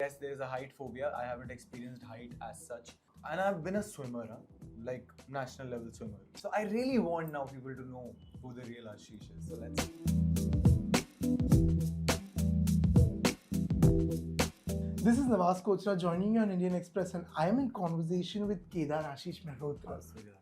yes, there's a height phobia. I haven't experienced height as such. And I've been a swimmer, like national level swimmer. So I really want now people to know who the real Ashish is. So let's see. This is Nawaz Kochra joining you on Indian Express, and I am in conversation with Kedar Ashish Mehrotra.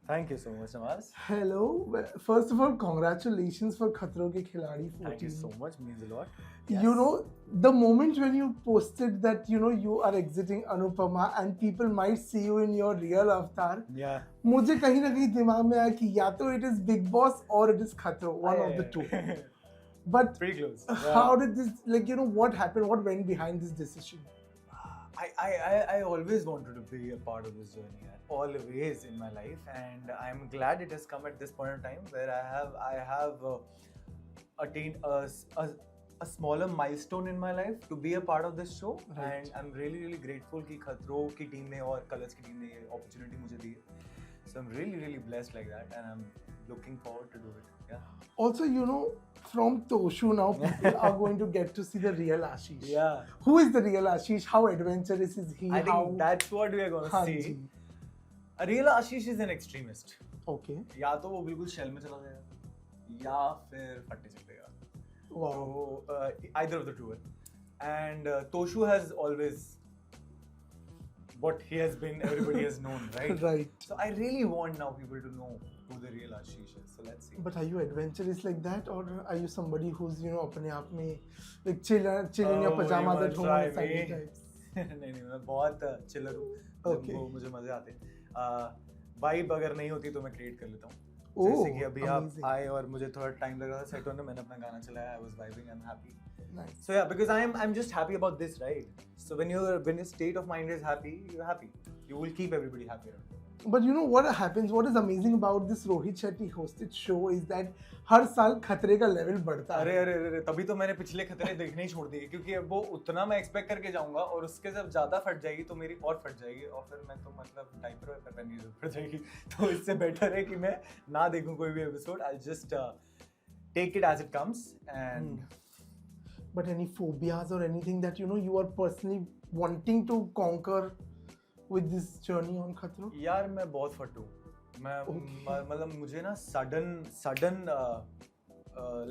Thank you so much, Nawaz. Hello. First of all, congratulations for Khatron Ke Khiladi 14. Thank you so much. Means a lot. You know, the moment when you posted that, you know, you are exiting Anupama and people might see you in your real avatar, Yeah. मुझे कहीं ना कहीं दिमाग में आया कि या तो it is Big Boss or it is Khatro, one of the two. But Pretty close. how did this, like, you know, what happened? What went behind this decision? I always wanted to be a part of this journey, always in my life, and I'm glad it has come at this point in time where I have attained a smaller milestone in my life to be a part of this show, Right. and I'm really grateful कि खतरों की team ने और colours की team ने ये opportunity मुझे दी है. So I'm really blessed like that, and I'm looking forward to do it. Yeah. Also, you know, from Toshu now, people are going to get to see the real Ashish. Yeah. Who is the real Ashish? How adventurous is he? I think that's what we are gonna हाँ see. Ji. A real Ashish is an extremist. Okay. या तो वो बिल्कुल shell में चला जाएगा या फिर फट्टे चलेगा. Wow. So either of the two. And Toshu has always what he has been, everybody has known, right? Right. So I really want now people to know who the real Ashish is. So let's see. But are you adventurous like that, or are you somebody who's, you know, अपने आप में like chill in your pajamas at home and Sunday types? नहीं मैं बहुत chiller हूँ. Okay. वो मुझे मजे आते हैं. वाइब अगर नहीं होती तो मैं क्रिएट कर लेता हूँ. Oh, जैसे कि अभी आप amazing. आए और मुझे थोड़ा टाइम लग रहा था सेट होने, मैंने अपना गाना चलाया. I was vibing, I'm happy. Nice. So yeah, because I'm just happy about this, right? So when your state of mind is happy, you're happy. You will keep everybody happy around you. But you know what happens? What is amazing about this Rohit Shetty hosted show is that हर साल खतरे का level बढ़ता है. अरे तभी तो मैंने पिछले खतरे देखने ही छोड़ दिए, क्योंकि अब वो उतना मैं एक्सपेक्ट करके जाऊंगा और उसके जब ज्यादा फट जाएगी तो मेरी और फट जाएगी और फिर मैं तो मतलब डायपर वाइपर पहनने की जरूरत पड़ जाएगी. तो इससे बेटर है कि मैं ना देखूं कोई भी episode. I'll just take it as it comes and. But any phobias or anything that, you know, you are personally wanting to conquer with this journey on Khatro? यार मैं बहुत फट हूँ. मैं मतलब मुझे ना sudden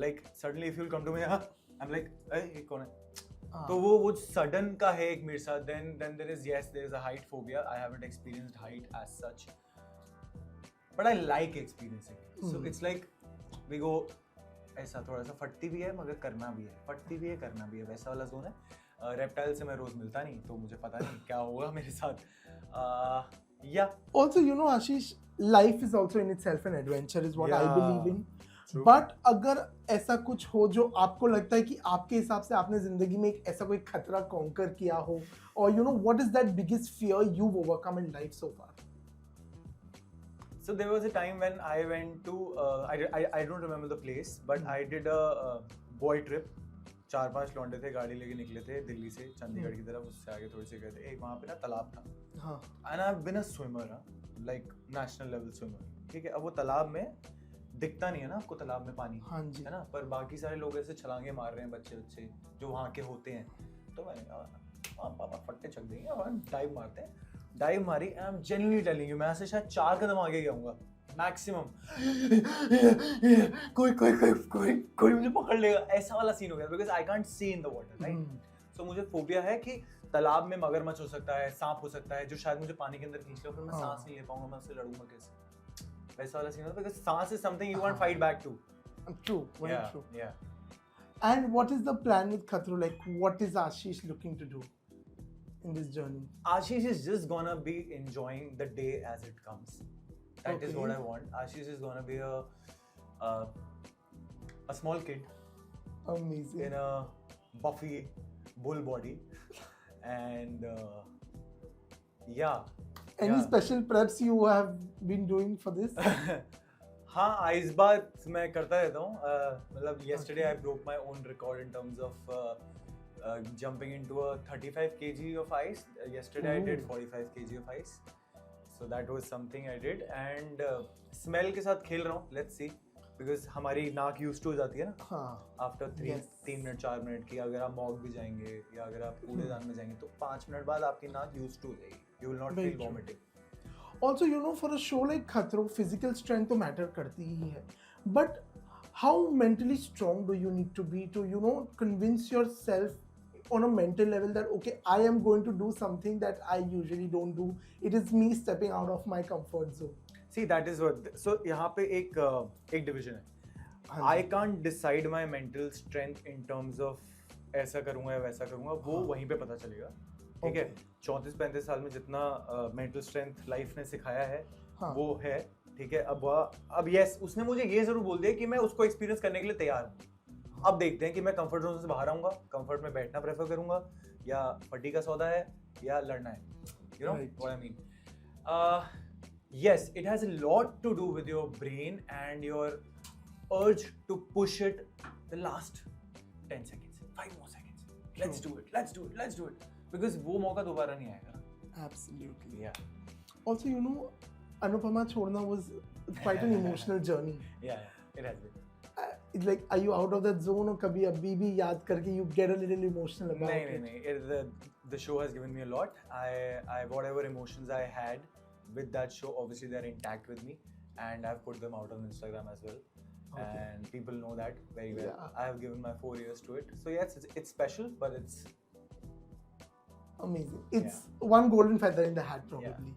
like suddenly if you'll come to me, I'm like ये कौन है? तो वो sudden का है एक मेरे साथ. Then there is a height phobia. I haven't experienced height as such, but I like experiencing it. So it's like we go ऐसा थोड़ा सा फटती भी है मगर करना भी है, फटती भी है करना भी है, वैसा वाला जोन है. रेप्टाइल से मैं रोज मिलता नहीं तो मुझे पता नहीं क्या होगा मेरे साथ. Yeah. Also, you know, Ashish, life is also in itself an adventure is what I Yeah. believe in. True. But अगर ऐसा कुछ हो जो आपको लगता है कि आपके हिसाब से आपने जिंदगी में एक ऐसा कोई खतरा कॉन्कर किया हो, or you know, what is that biggest fear you've overcome in life so far? So there was a time when I went to I don't remember the place, but I did a boy trip. 4-5 लौंडे थे, गाड़ी लेके निकले थे दिल्ली से चंडीगढ़ की तरफ. उससे आगे थोड़ी सी गए थे. एक वहाँ पे ना तालाब था. हाँ. And I've been a swimmer, like national level swimmer. ठीक है. अब वो तालाब में दिखता नहीं है ना आपको, तालाब में पानी हाँ जी. है ना, पर बाकी सारे लोग ऐसे छलांगे मार रहे हैं बच्चे जो वहाँ के होते हैं. तो मैं पापा फट्टे चक देंगे और डाइव मारते हैं. डाइव मारी. I am genuinely telling you, मैं ऐसे शायद 4 कदम आगे जाऊंगा मैक्सिमम. कोई मुझे पकड़ लेगा, ऐसा वाला सीन हो गया. Because I can't see in the water, right. So मुझे फोबिया है कि तालाब में मगरमच्छ हो सकता है, सांप हो सकता है जो शायद मुझे पानी के अंदर खींच ले, फिर मैं सांस नहीं ले पाऊंगा, मैं उससे लड़ूंगा कैसे, वैसा वाला सीन होता है. बिकॉज सांस is something you want fight back to. True, very true. Yeah. And what is the plan with Khatro? Like, what is Ashish looking to do in this journey? Ashish is just gonna be enjoying the day as it comes. That is what I want. Ashish is gonna be a small kid Amazing. in a buffy bull body, and yeah. Any special preps you have been doing for this? हाँ, ice bath मैं करता रहता हूँ. मतलब yesterday I broke my own record in terms of jumping into a 35 kg of ice. Yesterday I did 45 kg of ice. So that was something I did, and smell के साथ खेल रहा हूँ. Let's see. बिकॉज हमारी नाक use to हो जाती है ना हाँ आफ्टर Yes. 3 मिनट 4 मिनट की. अगर आप मॉग भी जाएंगे या अगर आप कूड़ेदान में जाएंगे तो 5 मिनट बाद आपकी नाक यूज टू हो जाएगी. You will not Very feel true. Vomiting. also you know for a show like खतरों physical strength तो matter करती ही है but how mentally strong do you need to be to you know convince yourself on a mental level that okay I am going to do something that I usually don't do. It is me stepping out of my comfort zone. See that is what. So यहाँ पे एक division है. हाँ I जी. Can't decide my mental strength in terms of ऐसा करूंगा या वैसा करूंगा. वो हाँ. वहीं पे पता चलेगा. ठीक है. Okay. 34-35 साल में जितना मेंटल स्ट्रेंथ लाइफ ने सिखाया है हाँ. वो है. ठीक है. अब यस उसने मुझे ये जरूर बोल दिया कि मैं उसको एक्सपीरियंस करने के लिए तैयार हूँ. अब देखते हैं कि मैं कंफर्ट जोन से बाहर आऊंगा, कंफर्ट में बैठना प्रेफर करूंगा या पट्टी का सौदा है या लड़ना है. You know Right. What I mean. Yes, it has a lot to do with your brain and your urge to push it the last 10 seconds, 5 more seconds. Let's do it, let's do it, let's do it. Because वो मौका दोबारा नहीं आएगा. Absolutely. Yeah, Also you know Anupama छोड़ना was quite an emotional journey. yeah, it has been. It's like are you out of that zone or कभी अभी भी याद करके you get a little emotional about नहीं it? नहीं. The show has given me a lot. I whatever emotions I had with that show, obviously they're intact with me, and I've put them out on Instagram as well. Okay. And people know that very well. Yeah. I have given my 4 years to it. So yes, it's special, but it's Amazing. It's one golden feather in the hat probably.